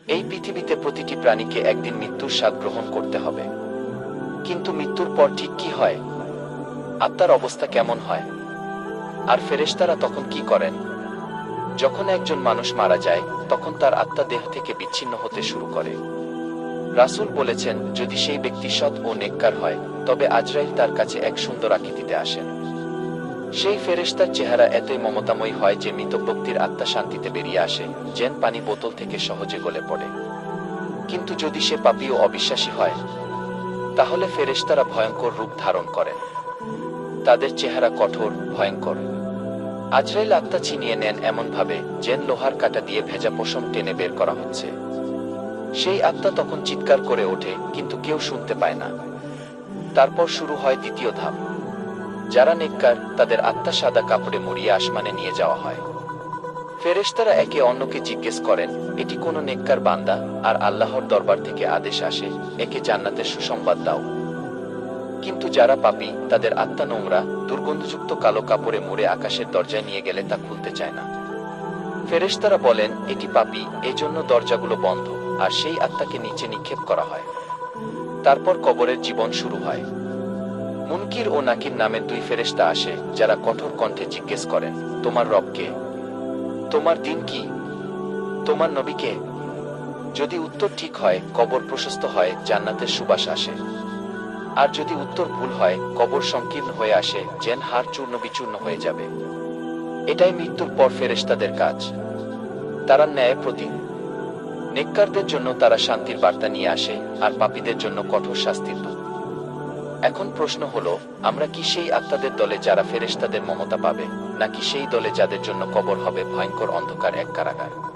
এই পৃথিবীতে প্রতিটি প্রাণীকে একদিন মৃত্যুর স্বাদ গ্রহণ করতে হবে। কিন্তু মৃত্যুর পর ঠিক কি হয়? আত্মার অবস্থা কেমন হয়? আর ফেরেশতারা তখন কি করেন? যখন একজন মানুষ মারা যায়, তখন তার আত্মা দেহ থেকে বিচ্ছিন্ন হতে শুরু করে। রাসূল বলেছেন, যদি সেই ব্যক্তি সৎ ও নেককার হয়, তবে আজরাইল তার কাছে এক সুন্দর আকৃতিতে আসেন। সেই ফেরেশতার চেহারা এতই মমতাময়ী হয় যে মৃত ব্যক্তির আত্মা শান্তিতে বেরিয়ে আসে, যেন পানি বোতল থেকে সহজে গলে পড়ে। কিন্তু যদি সে পাপী ও অবিশ্বাসী হয়, তাহলে ফেরেশতারা ভয়ঙ্কর রূপ ধারণ করেন। তাদের চেহারা কঠোর, ভয়ঙ্কর। আজরাইল আত্মা ছিনিয়ে নেন এমনভাবে যেন লোহার কাঁটা দিয়ে ভেজা পশম টেনে বের করা হচ্ছে। সেই আত্মা তখন চিৎকার করে ওঠে, কিন্তু কেউ শুনতে পায় না। তারপর শুরু হয় দ্বিতীয় ধাপ। যারা নেককার, তাদের আত্মা সাদা কাপড়ে মুড়িয়ে আসমানে নিয়ে যাওয়া হয়। ফেরেশতারা একে অন্যকে জিজ্ঞেস করেন, এটি কোন নেককার বান্দা? আর আল্লাহর দরবার থেকে আদেশ আসে, একে জান্নাতের সুসংবাদ দাও। কিন্তু যারা পাপী, তাদের আত্মা নোংরা, দুর্গন্ধযুক্ত কালো কাপড়ে মুড়ে আকাশের দরজায় নিয়ে গেলে তা খুলতে চায় না। ফেরেশতারা বলেন, এটি পাপী, এজন্য দরজাগুলো বন্ধ, আর সেই আত্মাকে নিচে নিক্ষেপ করা হয়। তারপর কবরের জীবন শুরু হয়। মুনকির ও নাকির নামের দুই ফেরেশতা আসে, যারা কঠোর কণ্ঠে জিজ্ঞেস করেন, তোমার রব কে? তোমার দিন কি? তোমার নবী কে? যদি উত্তর ঠিক হয়, কবর প্রশস্ত হয়, জান্নাতের সুবাস আসে। আর যদি উত্তর ভুল হয়, কবর সংকীর্ণ হয়ে আসে, যেন হাড় চূর্ণ বিচূর্ণ হয়ে যাবে। এটাই মৃত্যুর পর ফেরেশতাদের কাজ। তারা ন্যায় প্রতীক। নেককারদের জন্য তারা শান্তির বার্তা নিয়ে আসে, আর পাপীদের জন্য কঠোর শাস্তির দূত। এখন প্রশ্ন হলো, আমরা কি সেই আত্মাদের দলে যারা ফেরেশতাদের মমতা পাবে, নাকি সেই দলে যাদের জন্য কবর হবে ভয়ঙ্কর অন্ধকার এক কারাগার?